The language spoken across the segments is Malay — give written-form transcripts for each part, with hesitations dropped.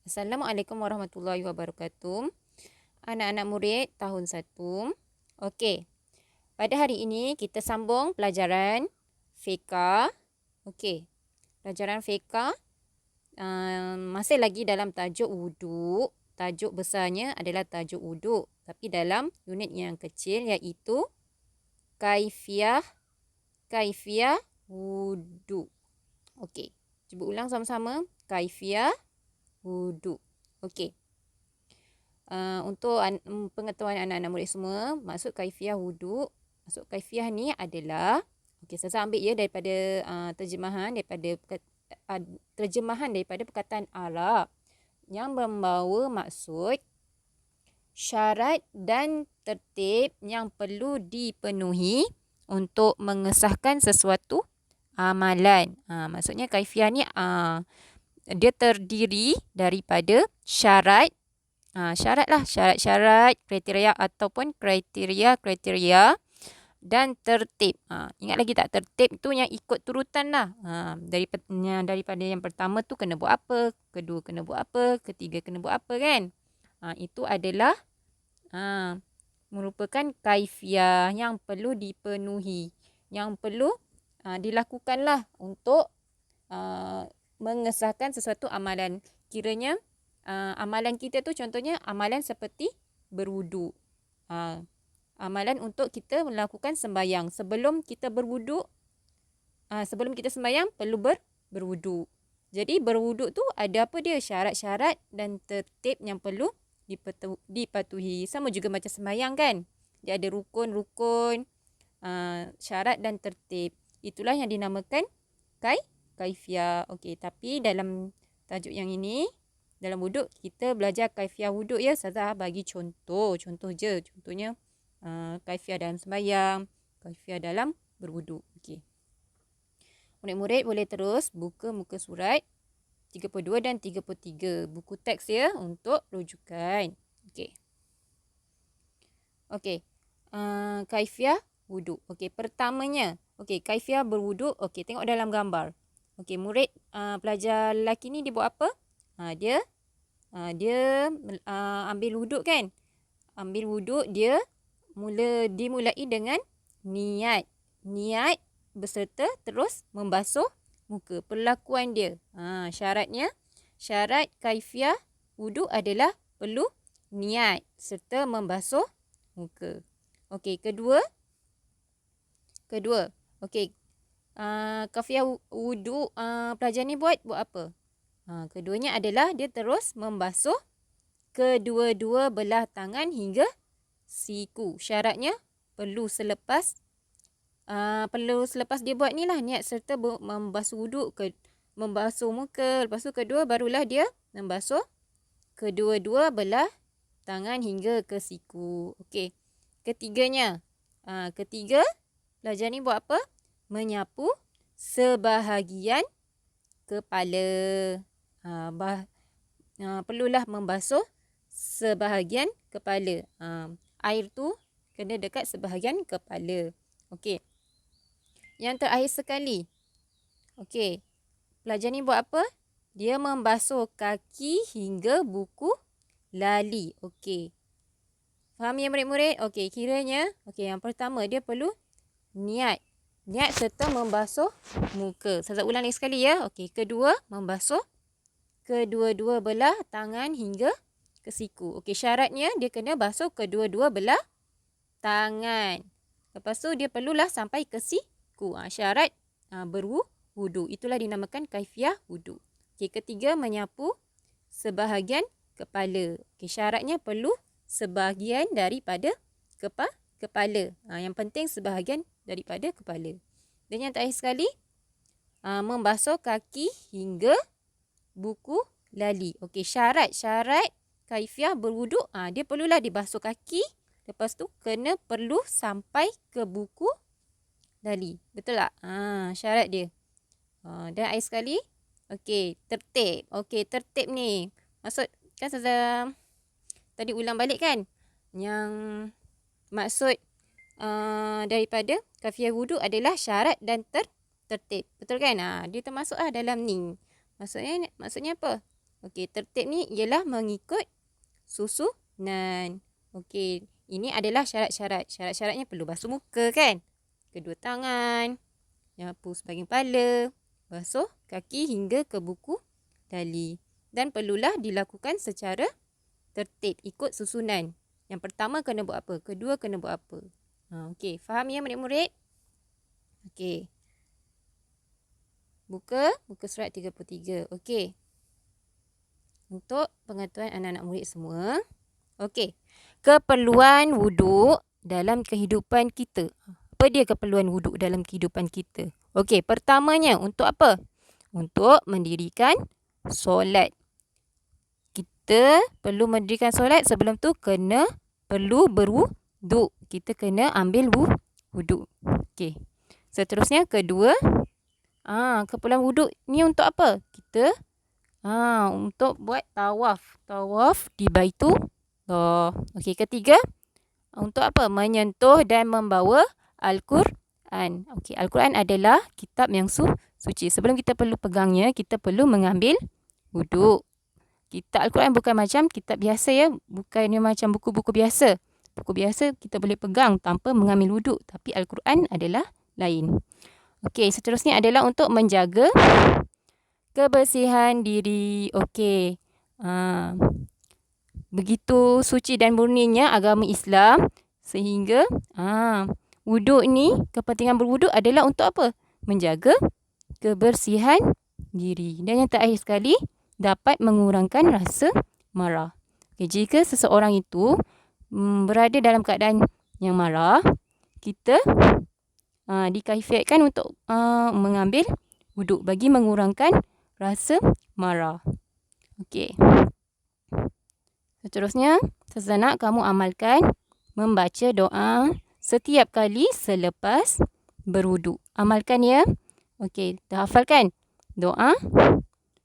Assalamualaikum warahmatullahi wabarakatuh. Anak-anak murid tahun 1. Okey. Pada hari ini kita sambung pelajaran fiqh. Okey. Pelajaran fiqh masih lagi dalam tajuk wuduk. Tajuk besarnya adalah tajuk wuduk. Tapi dalam unit yang kecil iaitu kaifiyah wuduk. Okey. Cuba ulang sama-sama. Kaifiyah wuduk. Okey. Untuk pengetahuan anak-anak murid semua, maksud kaifiah wuduk, maksud kaifiah ni adalah, okey, saya ambil ya daripada terjemahan daripada perkataan Arab yang membawa maksud syarat dan tertib yang perlu dipenuhi untuk mengesahkan sesuatu amalan. Maksudnya kaifiah ni dia terdiri daripada syarat, syarat-syarat, kriteria ataupun kriteria dan tertib. Ingat lagi tak, tertib tu yang ikut turutan lah. Daripada yang pertama tu kena buat apa, kedua kena buat apa, ketiga kena buat apa kan. Itu adalah merupakan kaifiah yang perlu dipenuhi, yang perlu dilakukanlah untuk mengesahkan sesuatu amalan. Kiranya amalan kita tu contohnya amalan seperti berwuduk. Amalan untuk kita melakukan sembahyang. Sebelum kita berwuduk, sebelum kita sembahyang perlu berwuduk. Jadi berwuduk tu ada apa dia? Syarat-syarat dan tertib yang perlu dipatuhi. Sama juga macam sembahyang kan? Dia ada rukun-rukun, syarat dan tertib. Itulah yang dinamakan kaifiah. Okey, tapi dalam tajuk yang ini, dalam wuduk, kita belajar kaifiah wuduk ya. Saya bagi contoh je. Contohnya kaifiah dalam sembahyang, kaifiah dalam berwuduk. Okey. Murid-murid boleh terus buka muka surat 32 dan 33. Buku teks ya untuk rujukan. Okey. Okey. Kaifiah wuduk. Okey, pertamanya. Okey, kaifiah berwuduk. Okey, tengok dalam gambar. Okey, murid pelajar lelaki ni dia buat apa? Dia ambil wuduk kan? Ambil wuduk, dia dimulai dengan niat. Niat beserta terus membasuh muka. Perlakuan dia. Syarat kaifiah wuduk adalah perlu niat serta membasuh muka. Okey, kedua. Okey. Kaifiah wuduk pelajar ni buat apa? Keduanya adalah dia terus membasuh kedua-dua belah tangan hingga siku. Syaratnya perlu selepas dia buat ni lah, niat serta membasuh wuduk, membasuh muka. Lepas tu kedua barulah dia membasuh kedua-dua belah tangan hingga ke siku. Okey. Ketiganya. Ketiga, pelajar ni buat apa? Menyapu sebahagian kepala. Perlulah membasuh sebahagian kepala. Air tu kena dekat sebahagian kepala. Okey. Yang terakhir sekali. Okey. Pelajar ni buat apa? Dia membasuh kaki hingga buku lali. Okey. Faham ya murid-murid? Okey, kiranya yang pertama dia perlu niat. Niat serta membasuh muka. Saya ulang lagi sekali ya. Okey, kedua membasuh kedua-dua belah tangan hingga ke siku. Okey, syaratnya dia kena basuh kedua-dua belah tangan. Lepas tu dia perlulah sampai ke siku. Syarat berwuduk. Itulah dinamakan kaifiah wuduk. Okey, ketiga menyapu sebahagian kepala. Okey, syaratnya perlu sebahagian daripada kepala. Yang penting sebahagian daripada kepala. Dan yang terakhir sekali, membasuh kaki hingga buku lali. Okey, syarat kaifiah berwuduk, dia perlulah dibasuh kaki. Lepas tu perlu sampai ke buku lali. Betul tak? Syarat dia. Dan akhir sekali, okey, tertib. Okey, tertib ni maksud kan saya tadi ulang balik kan? Yang maksud daripada kaifiah wuduk adalah syarat dan tertib. Betul kan? Dia termasuk dalam ni. Maksudnya apa? Okey, tertib ni ialah mengikut susunan. Okey, ini adalah syarat-syarat. Syarat-syaratnya perlu basuh muka kan? Kedua tangan, nyapu sebahagian kepala, basuh kaki hingga ke buku tali. Dan perlulah dilakukan secara tertib, ikut susunan. Yang pertama kena buat apa? Kedua kena buat apa? Okey, faham ya murid-murid? Okey. Buka surat 33. Okey. Untuk pengetahuan anak-anak murid semua. Okey. Keperluan wuduk dalam kehidupan kita. Apa dia keperluan wuduk dalam kehidupan kita? Okey, pertamanya untuk apa? Untuk mendirikan solat. Kita perlu mendirikan solat, sebelum tu perlu berwuduk. Kita kena ambil wuduk. Okey. Seterusnya kedua, keperluan wuduk ni untuk apa? Kita untuk buat tawaf di Baitullah. Okey, ketiga, untuk apa? Menyentuh dan membawa Al-Quran. Okey, Al-Quran adalah kitab yang suci. Sebelum kita perlu pegangnya, kita perlu mengambil wuduk. Kitab Al-Quran bukan macam kitab biasa ya, bukannya macam buku-buku biasa. Buku biasa kita boleh pegang tanpa mengambil wuduk, tapi Al-Quran adalah lain. Okey, seterusnya adalah untuk menjaga kebersihan diri. Okey. Begitu suci dan murninya agama Islam sehingga wuduk ni, kepentingan berwuduk adalah untuk apa? Menjaga kebersihan diri. Dan yang terakhir sekali, dapat mengurangkan rasa marah. Okay, jika seseorang itu berada dalam keadaan yang marah, kita dikaifiatkan untuk mengambil wuduk bagi mengurangkan rasa marah. Okey. Seterusnya, sejenak kamu amalkan membaca doa setiap kali selepas berwuduk. Amalkan ya. Okey, dah hafal kan? Doa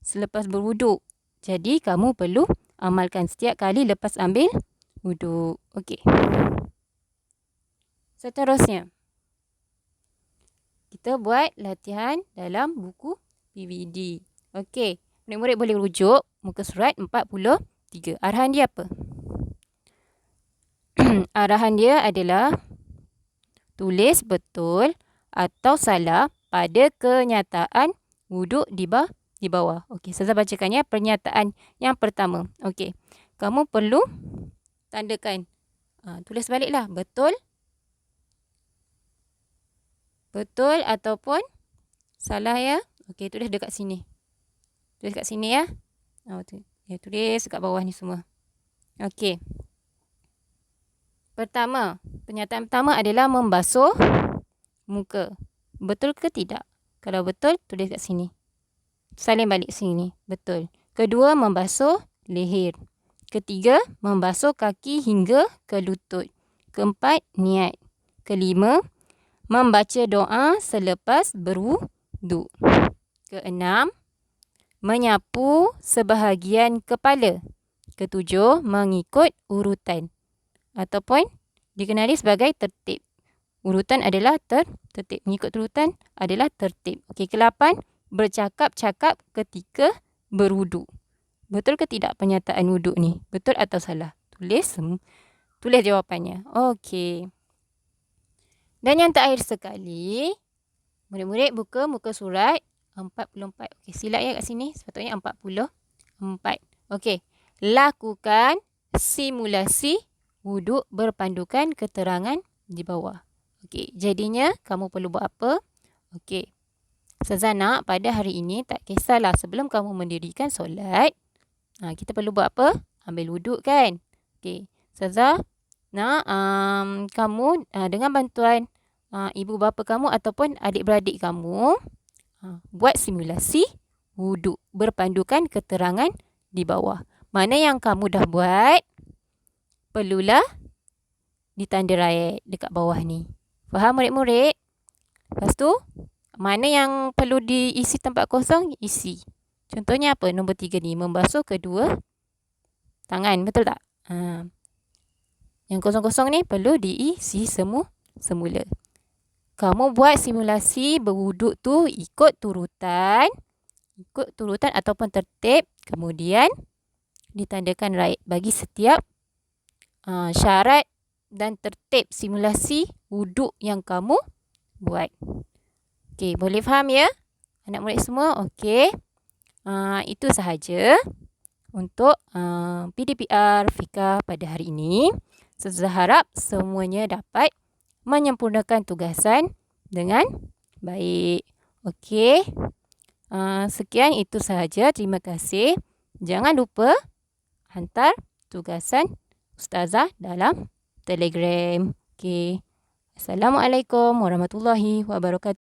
selepas berwuduk. Jadi, kamu perlu amalkan setiap kali lepas ambil wuduk. Okey. Seterusnya, kita buat latihan dalam buku PVD. Okey, murid-murid boleh rujuk muka surat 43. Arahan dia apa? Arahan dia adalah tulis betul atau salah pada kenyataan wuduk di bawah. Okey, saya bacakan ya pernyataan yang pertama. Okey, kamu perlu tandakan. Tulis baliklah betul ataupun salah ya. Okey, tulis dekat sini. Tulis kat sini ya. Tulis dekat bawah ni semua. Okey. Pernyataan pertama adalah membasuh muka. Betul ke tidak? Kalau betul, tulis kat sini. Salin balik sini. Betul. Kedua, membasuh leher. Ketiga, membasuh kaki hingga ke lutut. Keempat, niat. Kelima, membaca doa selepas berwuduk. Keenam, menyapu sebahagian kepala. Ketujuh, mengikut urutan ataupun dikenali sebagai tertib. Urutan adalah tertib. Mengikut urutan adalah tertib. Okey, ke-8, bercakap-cakap ketika berwuduk. Betul ke tidak pernyataan wuduk ni? Betul atau salah? Tulis jawapannya. Okey. Dan yang terakhir sekali, murid-murid buka muka surat 44. Okey, silap ya kat sini. Sepatutnya 44. Okey. Lakukan simulasi wuduk berpandukan keterangan di bawah. Okey, jadinya kamu perlu buat apa? Okey. Ustazah nak pada hari ini tak kisahlah sebelum kamu mendirikan solat, kita perlu buat apa? Ambil wuduk kan? Okey. Ustazah nak kamu dengan bantuan ibu bapa kamu ataupun adik-beradik kamu buat simulasi wuduk berpandukan keterangan di bawah. Mana yang kamu dah buat, perlulah ditanda raih dekat bawah ni. Faham murid-murid? Lepas tu, mana yang perlu diisi tempat kosong, isi. Contohnya apa? Nombor 3 ni, membasuh kedua tangan. Betul tak? Yang kosong-kosong ni perlu diisi semula. Kamu buat simulasi berwuduk tu ikut turutan ikut turutan ataupun tertib. Kemudian ditandakan right bagi setiap syarat dan tertib simulasi wuduk yang kamu buat. Okey, boleh faham ya anak murid semua? Okey. Itu sahaja untuk PDPR Fika pada hari ini. Saya harap semuanya dapat menyempurnakan tugasan dengan baik. Okey. Sekian itu sahaja. Terima kasih. Jangan lupa hantar tugasan Ustazah dalam Telegram. Okey. Assalamualaikum warahmatullahi wabarakatuh.